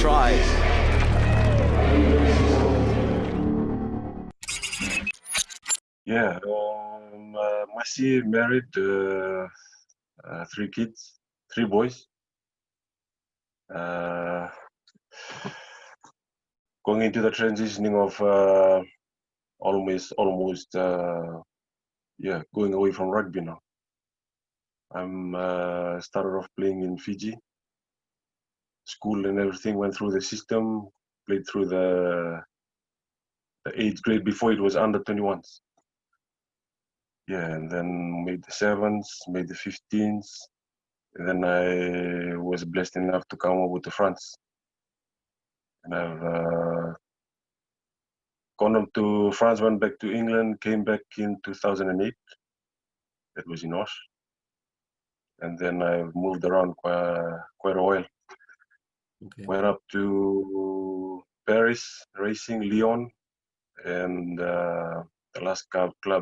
try. Yeah, Masi married, 3 kids, 3 boys. Going into the transitioning of almost going away from rugby now. I'm started off playing in Fiji. School and everything, went through the system, played through the 8th grade before it was under 21s. Yeah, and then made the 7s, made the 15s. And then I was blessed enough to come over to France. And I've gone up to France, went back to England, came back in 2008. That was in Osh. And then I've moved around quite a while. Okay. Went up to Paris, racing, Lyon, and the last club I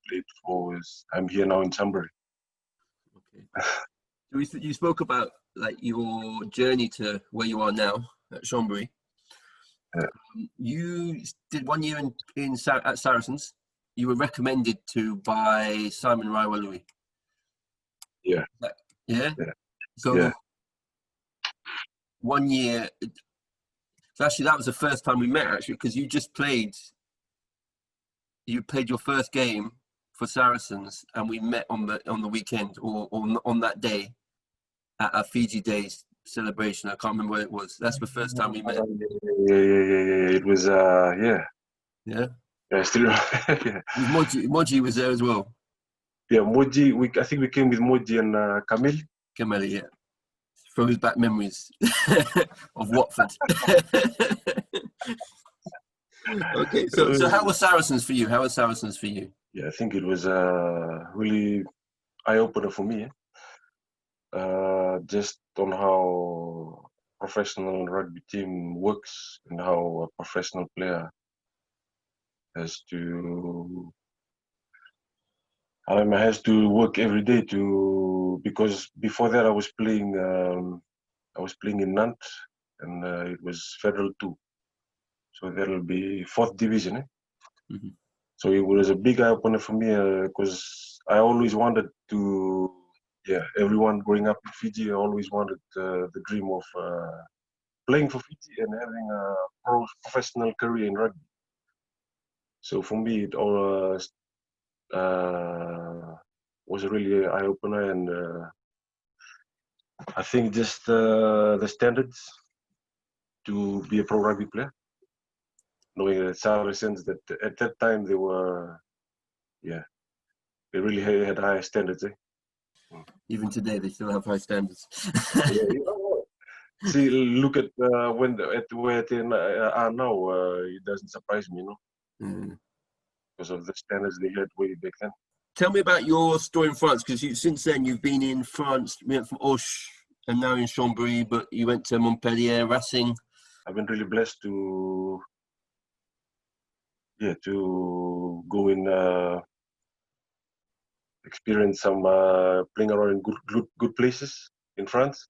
played for was, I'm here now in Chambéry. Okay. You spoke about like your journey to where you are now at Chambéry. Yeah. You did 1 year at Saracens. You were recommended to by Simon Raiwalui. Yeah. Yeah? Yeah. So yeah. 1 year. So actually, that was the first time we met, actually, because you played your first game for Saracens, and we met on the weekend or on that day at a Fiji Days celebration. I can't remember where it was. That's the first time we met. Yeah. It was yeah. Yeah. Yeah, still. Yeah. Moji was there as well. Yeah, Moji. I think we came with Moji and Camille. Camille, yeah. Throws back memories of Watford. Okay, so how was Saracens for you? Yeah, I think it was really eye-opener for me. Just on how professional rugby team works and how a professional player has to work every day because before that I was playing in Nantes, and it was Federal 2, so that'll be 4th division. Mm-hmm. So it was a big eye opener for me because I always wanted to. Yeah, everyone growing up in Fiji, I always wanted the dream of playing for Fiji and having a professional career in rugby. So for me, it all was a really eye opener, and I think just the standards to be a pro rugby player, knowing that Saracens that at that time they really had high standards. Even today, they still have high standards. See, look at where they are now. It doesn't surprise me, because of the standards they had way back then. Tell me about your story in France, because since then you've been in France. You went from Auch and now in Chambéry, but you went to Montpellier, Racing. I've been really blessed to go in, experience some playing around in good places in France.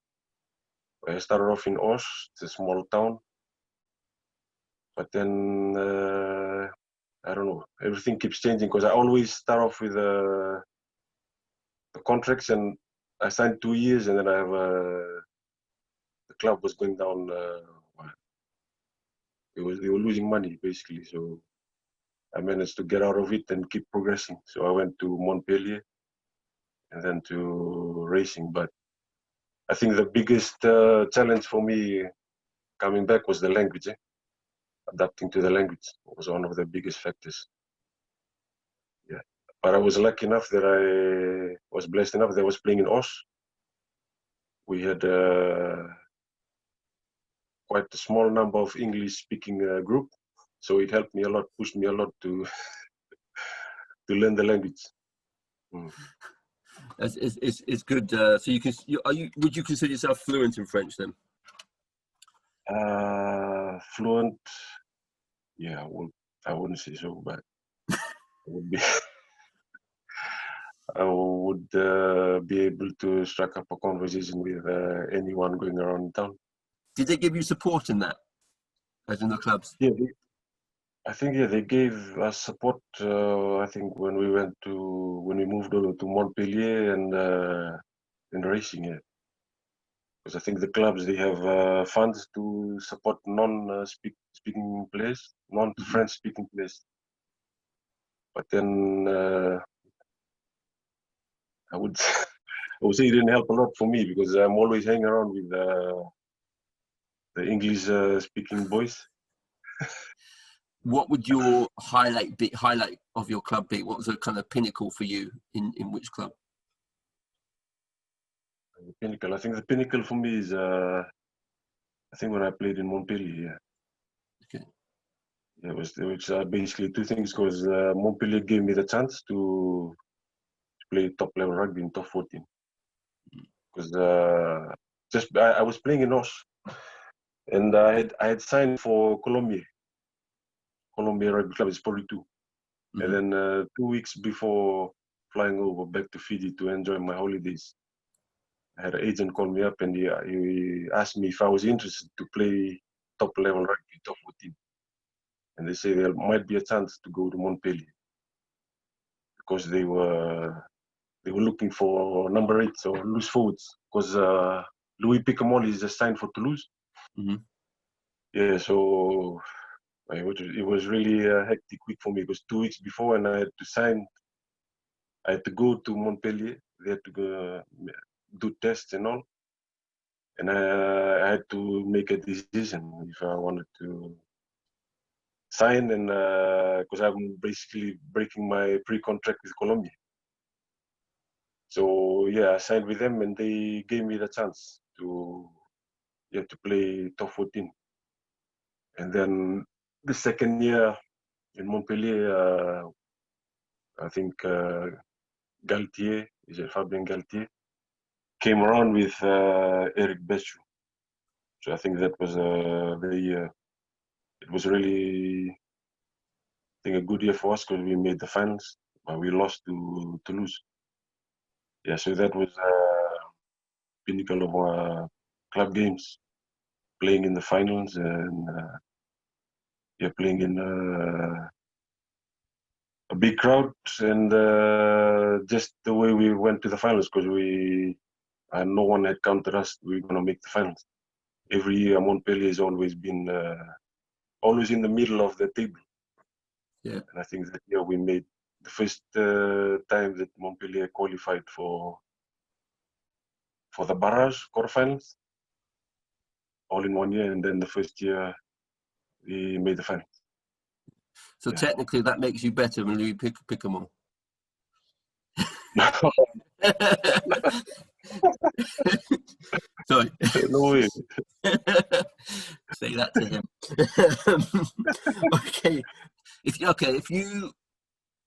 I started off in Auch, it's a small town, but then I don't know, everything keeps changing because I always start off with the contracts, and I signed 2 years, and then I have the club was going down. They were losing money basically, so I managed to get out of it and keep progressing. So I went to Montpellier and then to Racing. But I think the biggest challenge for me coming back was the language. Adapting to the language was one of the biggest factors. Yeah, but I was lucky enough that I was blessed enough that I was playing in Osh. We had quite a small number of English-speaking group, so it helped me a lot, pushed me a lot to learn the language. It's good. So would you consider yourself fluent in French then? Fluent? Yeah, I wouldn't say so, but I would be able to strike up a conversation with anyone going around town. Did they give you support in that, as in the clubs? Yeah, I think they gave us support. I think when we moved over to Montpellier and in racing, yeah. Because I think the clubs they have funds to support non-speaking players, non-French speaking players. But then I would I would say it didn't help a lot for me because I'm always hanging around with the English speaking boys. What would your highlight of your club be? What was the kind of pinnacle for you in which club? The pinnacle. I think the pinnacle for me is I think when I played in Montpellier. Yeah. Okay. Yeah, it was basically two things because Montpellier gave me the chance to play top level rugby in top 14. Because I was playing in Osh, and I had signed for Colombia Rugby Club is 42. And then 2 weeks before flying over back to Fiji to enjoy my holidays, I had an agent call me up and he asked me if I was interested to play top level rugby, top 14. And they say there might be a chance to go to Montpellier because they were looking for number 8 or loose forwards because Louis Picamol is assigned for Toulouse. Yeah, so it was really a hectic week for me because 2 weeks before and I had to go to Montpellier. They had to go do tests and all. And I had to make a decision if I wanted to sign and because I'm basically breaking my pre-contract with Colombia. So yeah, I signed with them and they gave me the chance to play top 14. And then the second year in Montpellier, I think Galtier, is it Fabien Galtier, came around with Eric Bechu. So I think that was it was really, I think, a good year for us because we made the finals, but we lost to Toulouse. Yeah, so that was pinnacle of our club games, playing in the finals and playing in a big crowd and just the way we went to the finals because no one had counted us. We were gonna make the finals. Every year, Montpellier has always been always in the middle of the table. Yeah, and I think that year we made the first time that Montpellier qualified for the barrage quarterfinals, all in 1 year, and then the first year we made the final. So technically, that makes you better than Louis Picamol. Sorry. No way. Say that to him. Okay. If you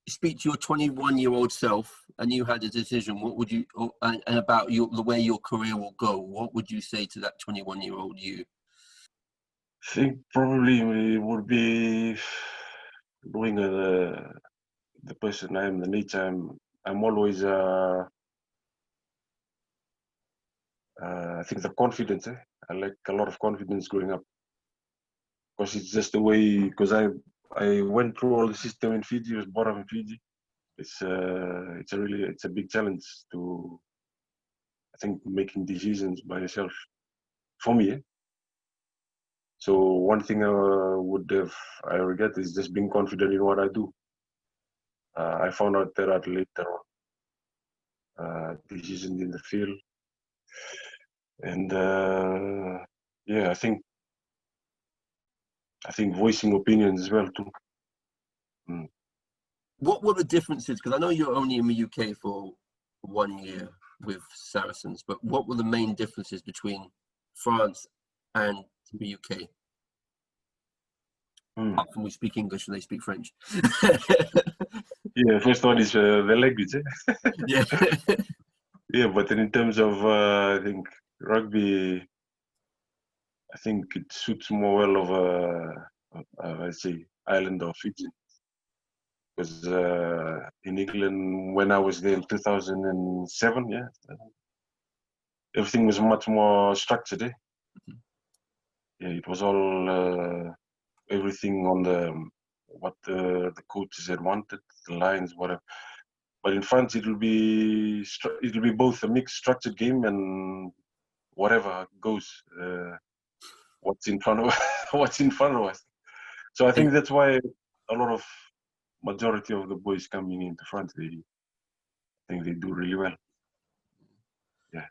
speak to your 21-year-old self and you had a decision, what would you and about the way your career will go? What would you say to that 21-year-old you? I think probably it would be knowing the person I am, the nature I'm always. I think the confidence. I like a lot of confidence growing up because it's just the way. Because I went through all the system in Fiji. I was brought up in Fiji. It's a big challenge to, I think, making decisions by yourself. For me. So one thing I regret is just being confident in what I do. I found out that later on, decisions in the field, and I think voicing opinions as well too. What were the differences? Because I know you're only in the UK for 1 year with Saracens, but what were the main differences between France and the UK? Apart from we speak English and they speak French. Yeah, first one is the language. Yeah. Yeah, but in terms of I think rugby, I think it suits more well of I'd say Ireland or Fiji. Because in England, when I was there in 2007, everything was much more structured. yeah, it was all everything on what the coaches had wanted, the lines, whatever. But in France, it'll be both a mixed structured game and whatever goes. What's in front of what's in front of us. So I think that's why a lot of majority of the boys coming into France, I think they do really well. Yeah.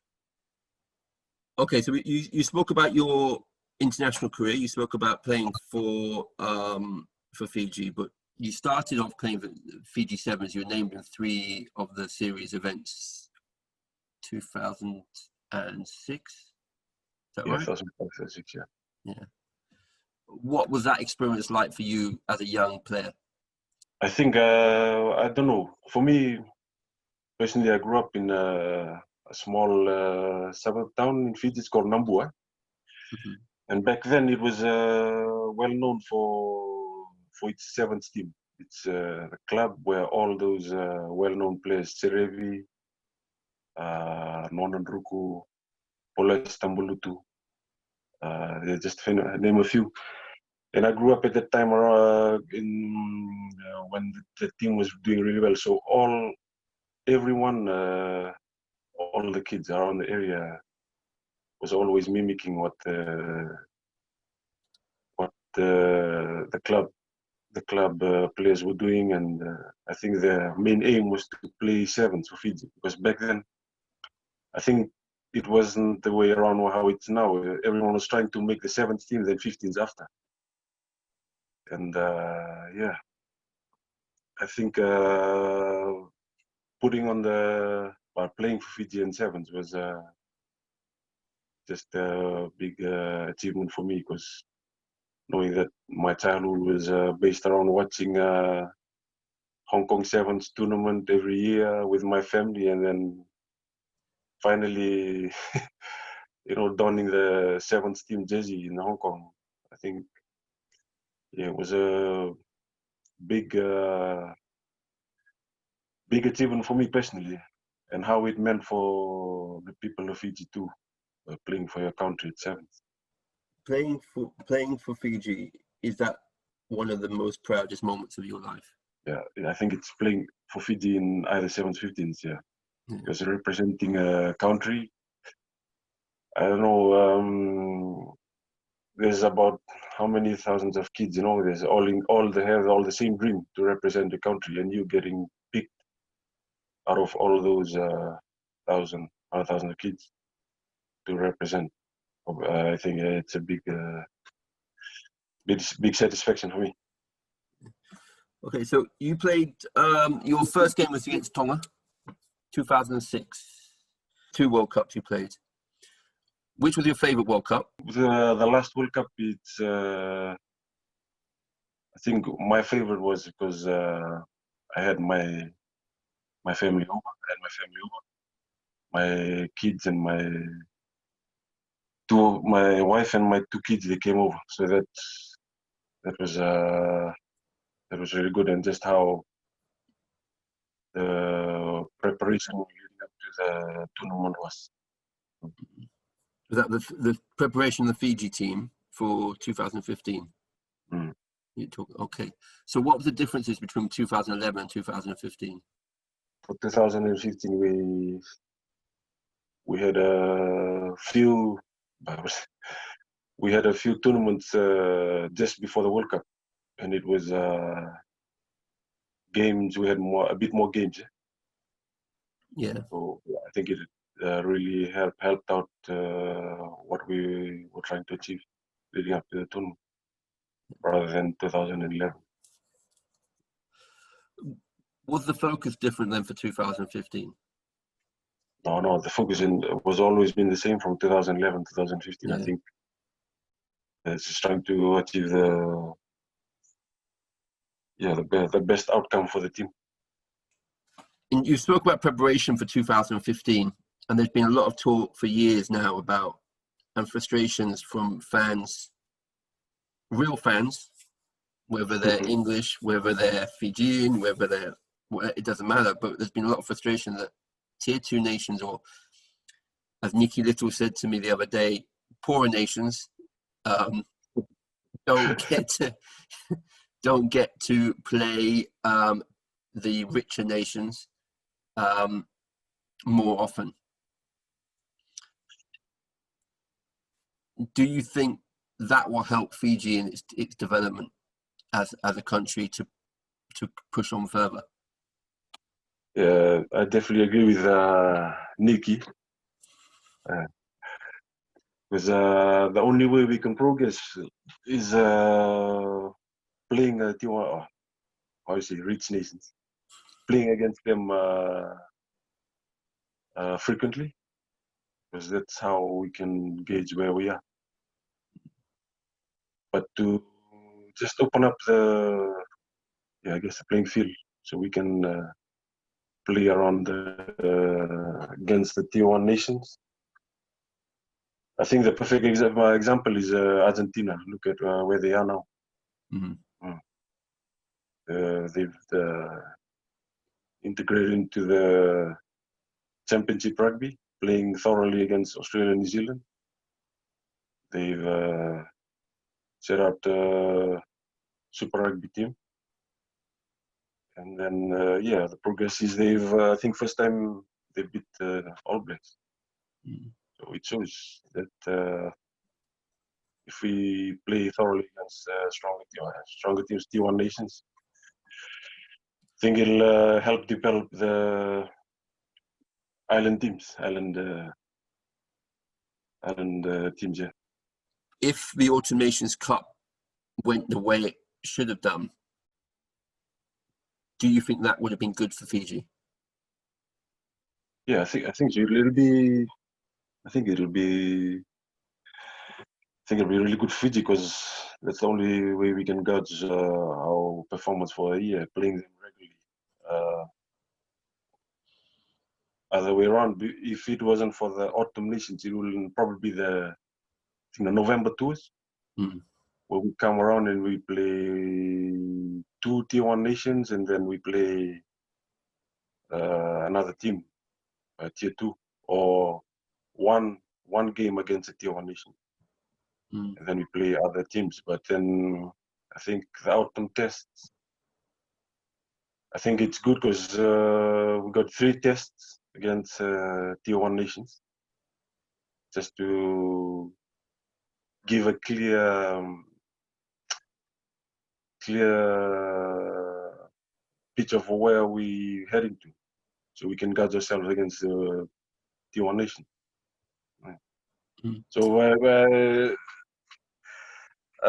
Okay, so you spoke about your international career. You spoke about playing for Fiji, but you started off playing for Fiji Sevens. You were named in 3 of the series events, 2006. Is that right? 2006, yeah. Yeah. What was that experience like for you as a young player? I think I don't know. For me personally, I grew up in a small suburb town in Fiji. It's called Nambua. Mm-hmm. And back then it was well known for its sevens team. It's a club where all those well-known players, Serevi, Nonandruku, Ola Stambulutu, just to name a few. And I grew up at that time when the team was doing really well. So everyone, all the kids around the area was always mimicking what the club players were doing, and I think their main aim was to play sevens for Fiji, because back then I think it wasn't the way around how it's now. Everyone was trying to make the sevens team, then 15s after, and yeah, I think playing for Fiji and sevens was just a big achievement for me, because knowing that my childhood was based around watching Hong Kong Sevens tournament every year with my family, and then finally, donning the Sevens team jersey in Hong Kong. I think, yeah, it was a big, big achievement for me personally, and how it meant for the people of Fiji too, playing for your country at sevens. Playing for Fiji, is that one of the most proudest moments of your life? Yeah, I think it's playing for Fiji in either sevens, 15s. Yeah, because representing a country. I don't know. There's about how many thousands of kids, there's they have all the same dream to represent the country, and you getting picked out of all those thousands of kids to represent. I think it's a big satisfaction for me. Okay, so you played, your first game was against Tonga, 2006. 2 World Cups you played. Which was your favorite World Cup? The last World Cup, it's I think my favorite was because I had my family over. I had my family over, my kids and my wife and my 2 kids. They came over, so that was really good, and just how the preparation leading up to the tournament was. Was that the preparation of the Fiji team for 2015? Mm. Okay. So what were the differences between 2011 and 2015? For 2015, we had a few tournaments just before the World Cup, and it was games. We had a bit more games. Yeah. So I think it really helped out what we were trying to achieve leading up to the tournament, rather than 2011. Was the focus different then for 2015? No, the focus was always been the same from 2011 to 2015. Yeah. I think it's just trying to achieve the best outcome for the team. And you spoke about preparation for 2015, and there's been a lot of talk for years now about, and frustrations from fans, real fans, whether they're English, whether they're Fijian, it doesn't matter, but there's been a lot of frustration that tier 2 nations, or as Nikki Little said to me the other day, poorer nations um, don't get to play the richer nations more often. Do you think that will help Fiji in its development as a country to push on further? Yeah, I definitely agree with Nikki. Because the only way we can progress is playing Tiwa, how you say, rich nations, playing against them frequently, because that's how we can gauge where we are. But to just open up I guess the playing field, so we can play around against the Tier 1 nations. I think the perfect example is Argentina. Look at where they are now. Mm-hmm. They've integrated into the championship rugby, playing thoroughly against Australia and New Zealand. They've set out the Super Rugby team. And then, the progress is I think first time they beat All Blacks. Mm-hmm. So it shows that if we play thoroughly against stronger teams, T1 nations, I think it'll help develop the island teams, island teams. Yeah. If the Autumn Nations Cup went the way it should have done, do you think that would have been good for Fiji? Yeah, I think it'll be. I think it'll be really good for Fiji, because that's the only way we can gauge our performance for a year, playing them regularly. Other way around, if it wasn't for the Autumn Nations, it will probably be the November tours, where we come around and we play 2 Tier 1 nations, and then we play another team, Tier 2, or one game against a Tier 1 nation. And then we play other teams. But then I think the autumn tests, I think it's good because we got 3 tests against Tier 1 nations, just to give a clear picture of where we heading to, so we can guard ourselves against the Tier 1 nation. Right. So I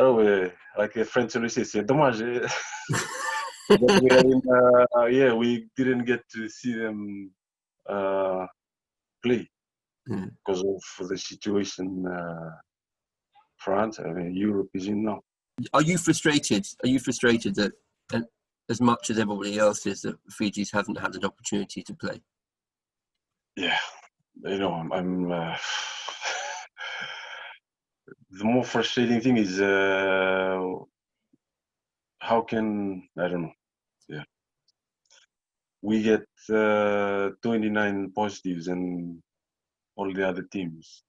don't know, like a French always says, c'est dommage. We didn't get to see them play because of the situation France, Europe is in now. Are you frustrated that as much as everybody else is, that Fiji's haven't had an opportunity to play? Yeah, I'm the more frustrating thing is how can, I don't know, we get 29 positives and all the other teams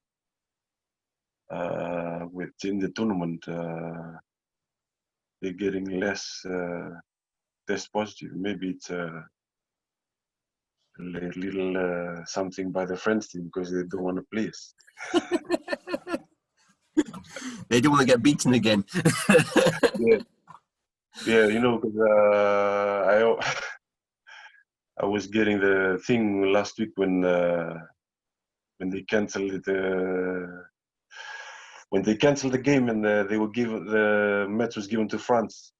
within the tournament, they're getting less test positive. Maybe it's a little something by the French team, because they don't want to play us. They don't want to get beaten again. Yeah, because I was getting the thing last week when they canceled the game, and the match was given to France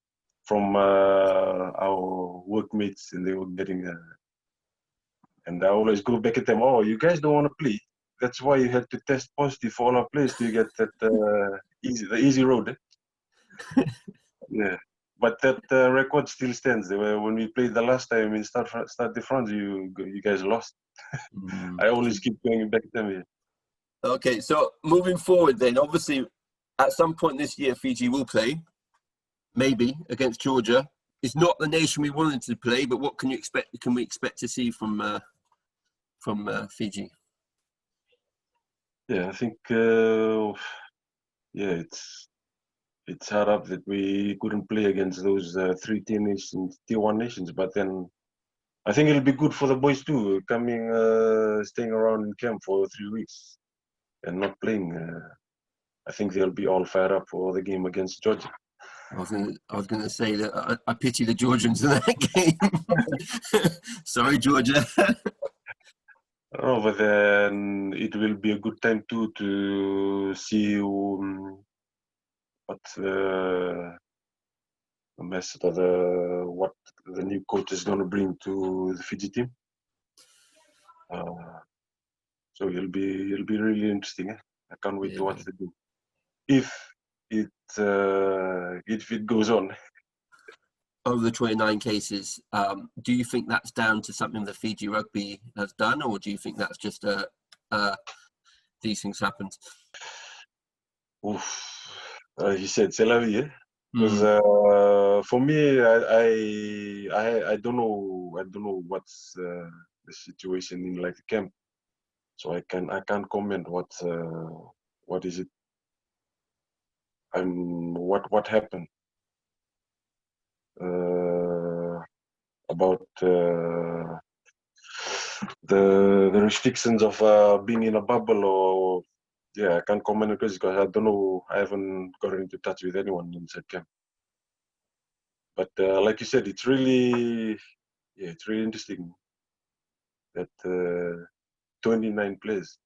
from our workmates, and they were getting and I always go back at them. Oh, you guys don't want to play. That's why you had to test positive for all our players to get that easy road. Yeah, but that record still stands. When we played the last time in Stade de France, you guys lost. I always keep going back at them here. Okay, so moving forward then, obviously, at some point this year, Fiji will play, maybe against Georgia. It's not the nation we wanted to play, but what can we expect to see from Fiji? Yeah, I think yeah, it's hard up that we couldn't play against those three tier nations, tier one nations. But then I think it'll be good for the boys too, coming, staying around in camp for 3 weeks and not playing. I think they'll be all fired up for the game against Georgia. I was gonna say that I pity the Georgians in that game. Sorry, Georgia. Oh, but then it will be a good time too to see what the message of what the new coach is going to bring to the Fiji team. So it'll be really interesting. I can't wait to watch the game. If it goes on. Over the 29 cases, do you think that's down to something that Fiji Rugby has done, or do you think that's just these things happen? He said, "C'est la vie." Because for me, I don't know what's the situation in like the camp, so I can't comment what is it. What happened about the restrictions of being in a bubble, or yeah, I can't comment because I don't know. I haven't gotten into touch with anyone inside camp. But like you said, it's really interesting that 29 players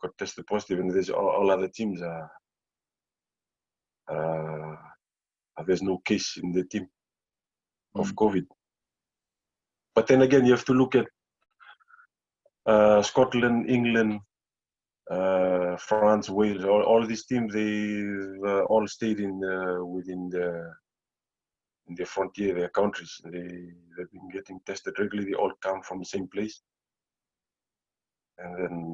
got tested positive, and there's all other teams there's no case in the team of COVID. But then again, you have to look at Scotland, England, France, Wales. All these teams, they all stayed within the frontier, their countries. They've been getting tested regularly. They all come from the same place. And then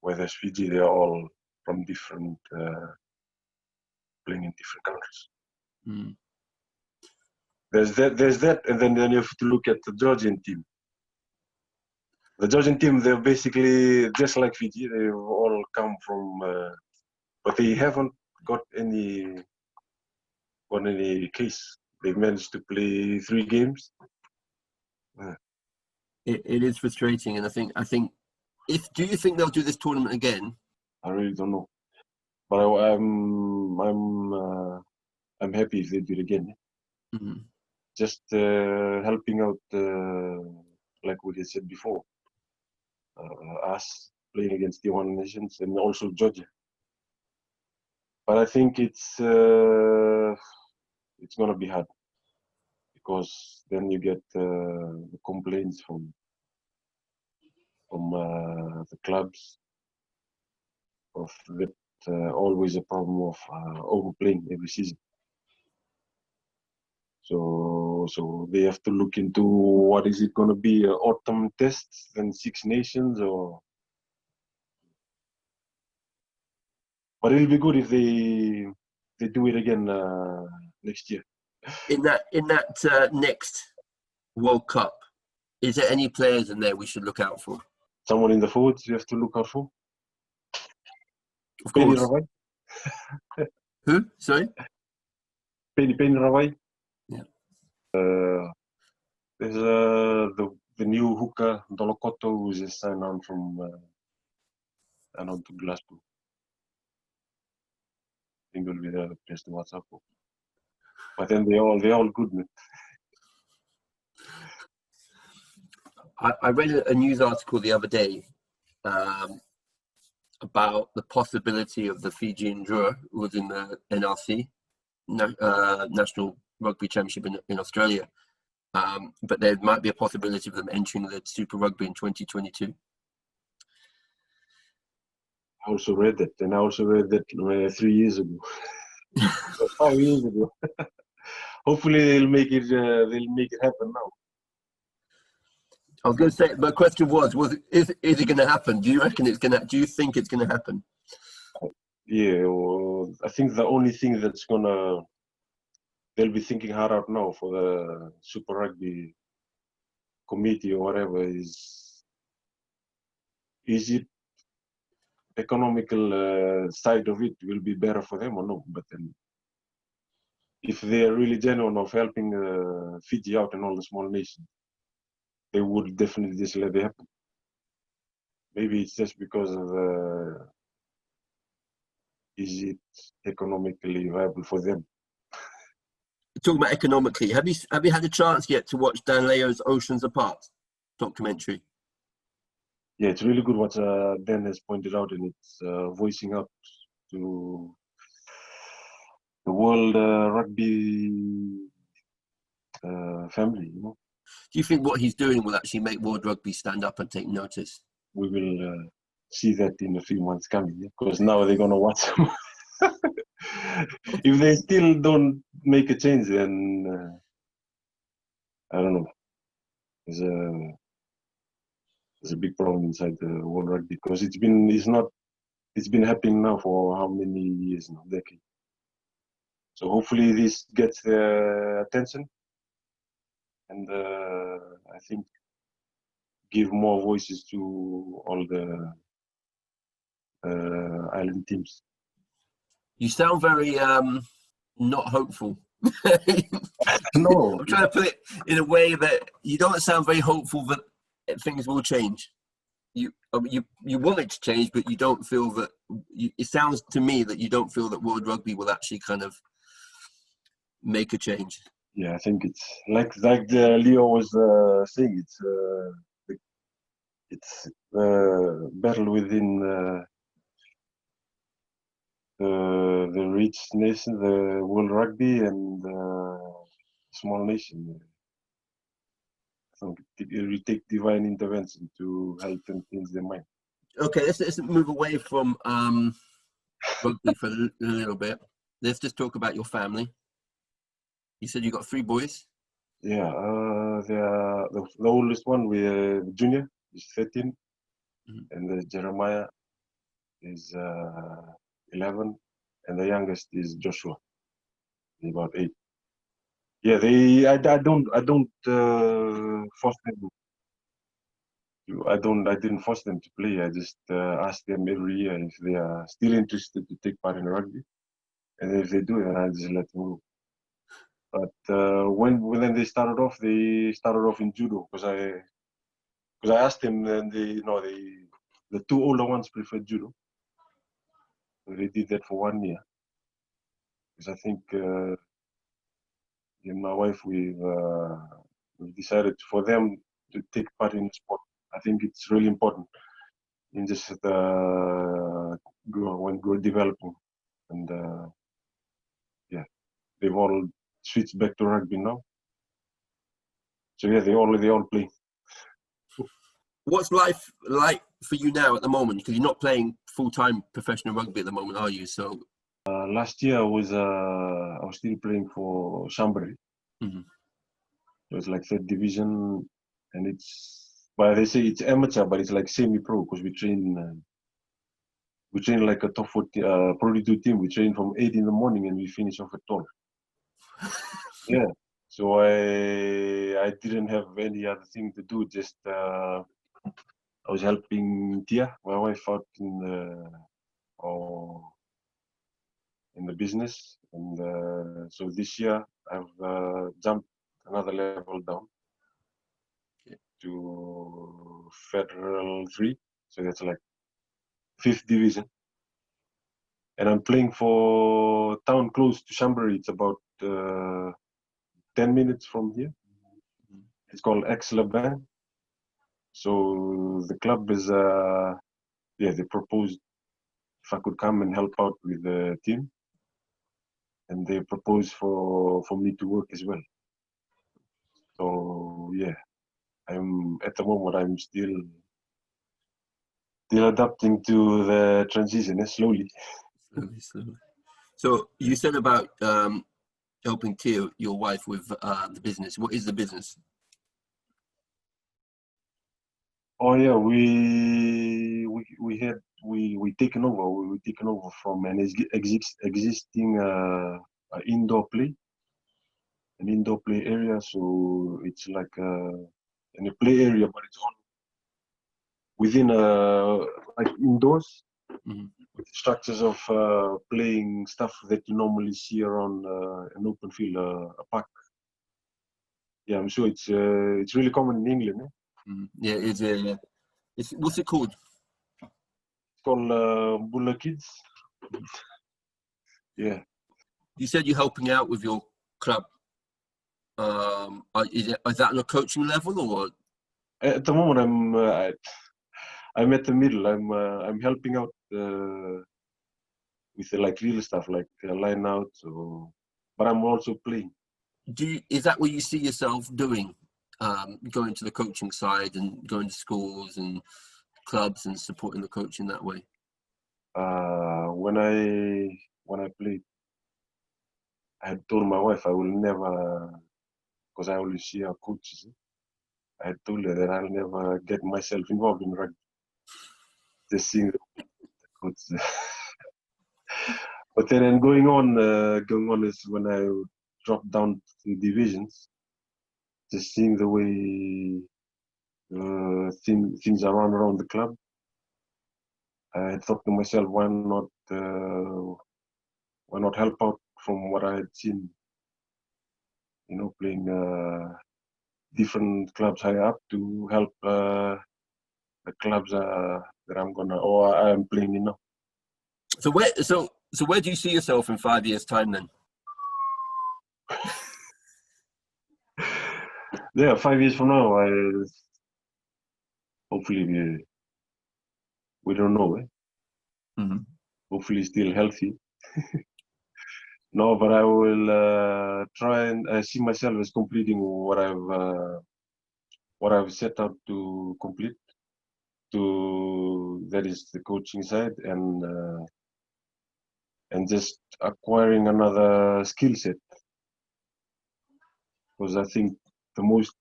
whereas Fiji, they are all from different, playing in different countries. There's that, and then you have to look at the Georgian team. The Georgian team, they're basically just like Fiji. They've all come from, but they haven't got any case. They've managed to play 3 games. It is frustrating, and I think do you think they'll do this tournament again? I really don't know, but I'm happy if they do it again. Just helping out, like we had said before, us playing against the one nations and also Georgia. But I think it's gonna be hard, because then you get the complaints from the clubs of that always a problem of overplaying every season. So they have to look into what is it going to be, autumn tests, then 6 nations, or. But it'll be good if they do it again next year. In that next World Cup, is there any players in there we should look out for? Someone in the forwards you have to look out for. Of course. Who? Sorry? Penny Ravai. Yeah. There's the new hooker, Dolokoto, who's just signed on from to Glasgow. I think will be the place to watch out for. But then they're all good, man. I read a news article the other day about the possibility of the Fijian drawer within the NRC, National Rugby Championship in Australia. But there might be a possibility of them entering the Super Rugby in 2022. I also read that, and I also read that 3 years ago, 5 years ago. Hopefully they'll make it happen now. I was going to say, my question was is it going to happen? Do you reckon it's going to? Do you think it's going to happen? Yeah, well, I think the only thing that's they'll be thinking hard out now for the Super Rugby committee or whatever is it economical side of it will be better for them or no. But then, if they are really genuine of helping Fiji out and all the small nations, they would definitely just let it happen. Maybe it's just because of is it economically viable for them? Talking about economically, have you had a chance yet to watch Dan Leo's Oceans Apart documentary? Yeah, it's really good what Dan has pointed out, and it's voicing out to the world rugby family. You know, Do you think what he's doing will actually make world rugby stand up and take notice? we will see that in a few months coming, because now they're gonna watch them. If they still don't make a change, then I don't know. There's a big problem inside the world rugby, because it's been happening now for how many years now, decades. So hopefully this gets their attention, and I think give more voices to all the island teams. You sound very not hopeful. No, I'm trying to put it in a way that you don't sound very hopeful that things will change. You want it to change, but you don't feel that. It sounds to me that you don't feel that world rugby will actually kind of make a change. yeah, I think it's like Leo was saying. It's battle within the rich nation, the world rugby, and small nation. So it will take divine intervention to help them change their mind. Okay, let's move away from rugby for a little bit. Let's just talk about your family. You said you got 3 boys. Yeah, the oldest one, Junior, is 13, and Jeremiah is 11, and the youngest is Joshua, he's about 8. Yeah, I don't force them. I didn't force them to play. I just ask them every year if they are still interested to take part in rugby, and if they do, then I just let them go. But when they started off in judo, because I asked them, and the 2 older ones preferred judo. So they did that for 1 year. Because I think my wife, we've decided for them to take part in the sport. I think it's really important in just when we're developing, and yeah, they've all switched back to rugby now. So yeah, they all play. What's life like for you now at the moment? Because you're not playing full-time professional rugby at the moment, are you? So last year I was still playing for Chambéry. Mm-hmm. It was like 3rd division, and but they say it's amateur, but it's like semi-pro, because we train like a top 40 Pro D2 team. We train from 8 in the morning and we finish off at 12. Yeah. So I didn't have any other thing to do. Just I was helping Tia, my wife, out in the business, and so this year I've jumped another level down to Federal 3. So that's like 5th division. And I'm playing for a town close to Chambéry. It's about 10 minutes from here. It's called Aix-les-Bains. So the club is, they proposed if I could come and help out with the team. And they proposed for me to work as well. So yeah, at the moment, I'm still adapting to the transition slowly. Slowly. So you said about helping Tia, your wife, with the business. What is the business? Oh yeah, we taken over. We taken over from an existing indoor play area. So it's like in a play area, but it's all within like indoors. with the structures of playing stuff that you normally see around an open field, a park. Yeah, I'm sure it's really common in England. Yeah, it's what's it called? It's called Bulla Kids. Yeah. You said you're helping out with your club. Is that on a coaching level or? At the moment, I'm at the middle. I'm helping out with like real stuff, like line out. But I'm also playing. Is that what you see yourself doing? Going to the coaching side and going to schools and clubs and supporting the coach in that way? When I played, I had told my wife I will never, because I always see our coaches. I told her that I'll never get myself involved in rugby. Just seeing the coach. But then going on is when I dropped down to divisions. Just seeing the way things are run around the club. I thought to myself, why not help out from what I had seen, playing different clubs higher up to help the clubs that I am playing in now. So where do you see yourself in 5 years' time then? Yeah, 5 years from now, hopefully we don't know. Hopefully still healthy. No, but I will try and see myself as completing what I've set out to complete. That is the coaching side and just acquiring another skill set. Because I think the most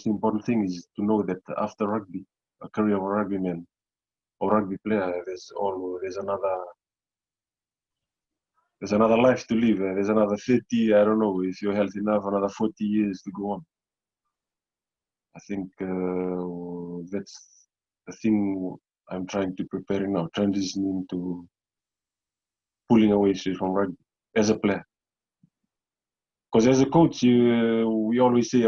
important thing is to know that after rugby, a career of a rugby man or rugby player, there's another life to live. There's another 30, I don't know, if you're healthy enough, another 40 years to go on. I think that's the thing I'm trying to prepare now, transitioning to pulling away from rugby as a player. Because as a coach, we always say,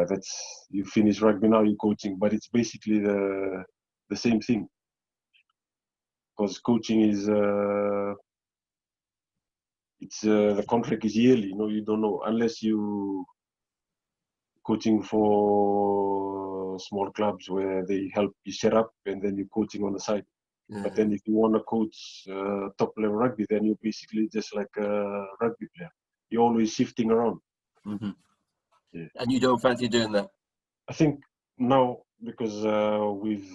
that's you finish rugby now, you're coaching, but it's basically the same thing. Because coaching is the contract is yearly. You don't know unless you coaching for small clubs where they help you set up and then you're coaching on the side. Yeah. But then if you want to coach top level rugby, then you're basically just like a rugby player. You're always shifting around. Yeah. And you don't fancy doing that? I think now, because we've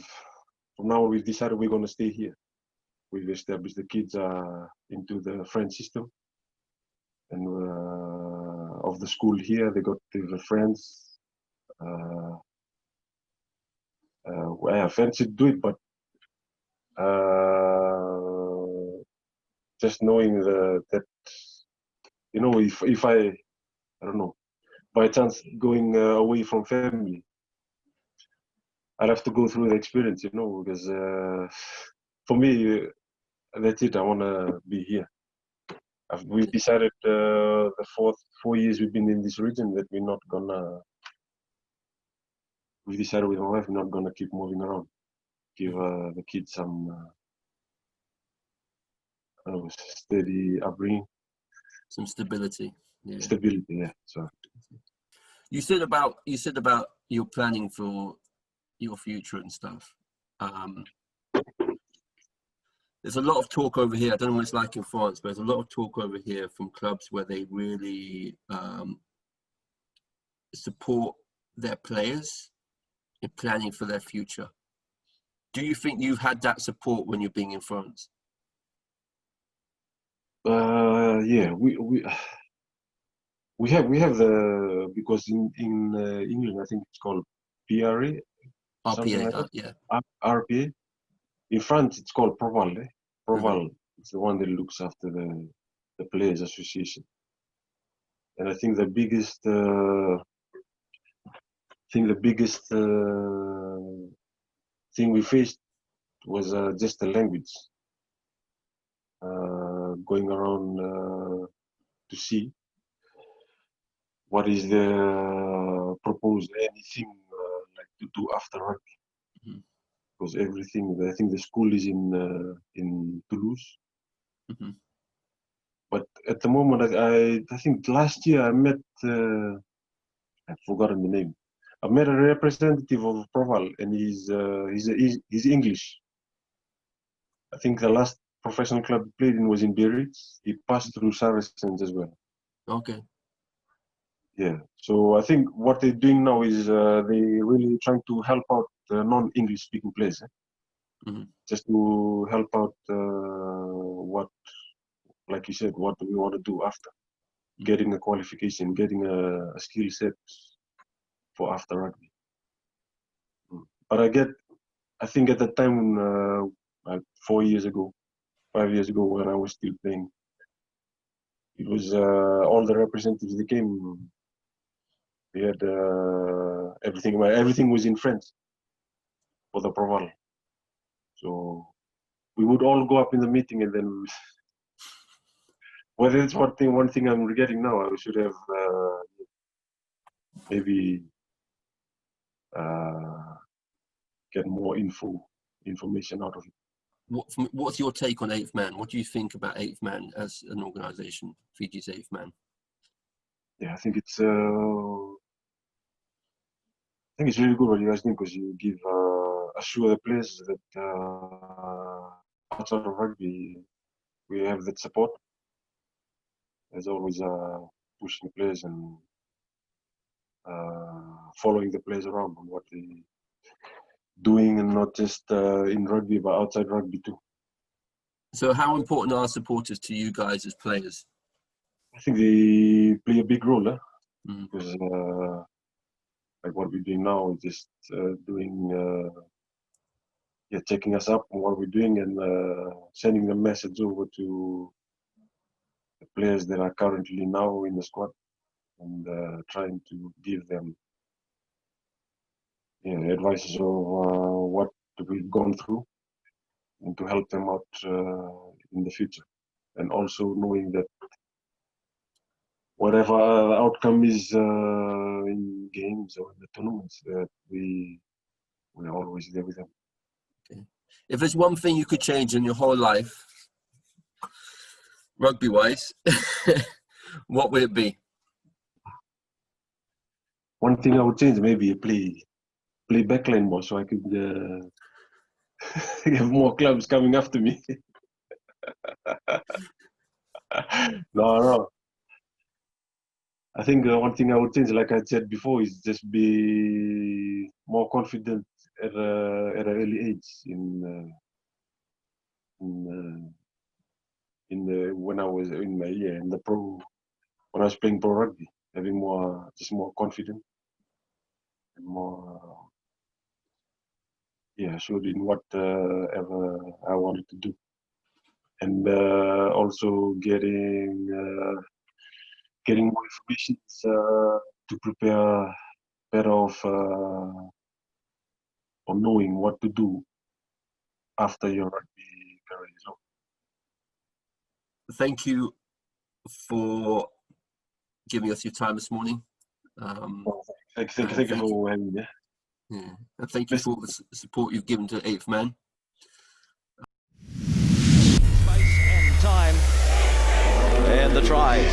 decided we're going to stay here. We've established the kids into the French system. And of the school here, they got the friends. I fancy to do it, but just knowing that if I don't know, by chance going away from family, I'll have to go through the experience, because for me, that's it. I want to be here. We decided the 4 years we've been in this region that we're not gonna. We decided with my wife we're not gonna keep moving around. Give the kids some steady upbringing. Some stability. Yeah. Stability, yeah. So. You said about your planning for your future and stuff. There's a lot of talk over here. I don't know what it's like in France, but there's a lot of talk over here from clubs where they really support their players in planning for their future. Do you think you've had that support when you're being in France? Yeah, we have the, because in England I think it's called PRA, RPA, like yeah. RPA. In France it's called Proval. Proval, it's the one that looks after the Players Association. And I think the biggest thing we faced was just the language. Going around to see what is the proposed anything like to do after rugby. Mm-hmm. Because everything, I think the school is in Toulouse. Mm-hmm. But at the moment, I think last year I met, I've forgotten the name. I met a representative of Proval, and he's English. I think the last professional club he played in was in Biarritz. He passed through Saracens as well. Okay. Yeah. So I think what they're doing now is they really trying to help out the non-English speaking players. Mm-hmm. Just to help out what, like you said, what do we want to do after? Getting a qualification, getting a skill set for after rugby. But I think at the time, like 4 years ago, 5 years ago, when I was still playing, it was all the representatives they came. They had everything was in French for the Proval. So we would all go up in the meeting, and then well, that's one thing I'm regretting now. I should have maybe get more information out of it. What's your take on Eighth Man? What do you think about Eighth Man as an organisation, Fiji's Eighth Man? Yeah, I think it's really good what you guys do, because you give assure the players that outside of rugby we have that support. There's always pushing players and following the players around on what they doing, and not just in rugby but outside rugby too. So how important are supporters to you guys as players? I think they play a big role, Mm. because like what we're doing now is just doing checking us up on what we're doing, and sending the message over to the players that are currently now in the squad, and trying to give them advices of what we've gone through, and to help them out in the future. And also knowing that whatever the outcome is in games or in the tournaments, that we're always there with them. Okay. If there's one thing you could change in your whole life, rugby-wise, what would it be? One thing I would change, maybe play backline more, so I could have more clubs coming after me. No. I think one thing I would change, like I said before, is just be more confident at an early age when I was in the pro, when I was playing pro rugby, having more confident and more assured in what ever I wanted to do, and also getting more information to prepare better on knowing what to do after your rugby career is over. Thank you for giving us your time this morning. Thank you for having me. Yeah. And thank you for the support you've given to Eighth Man. Space and time, and the try.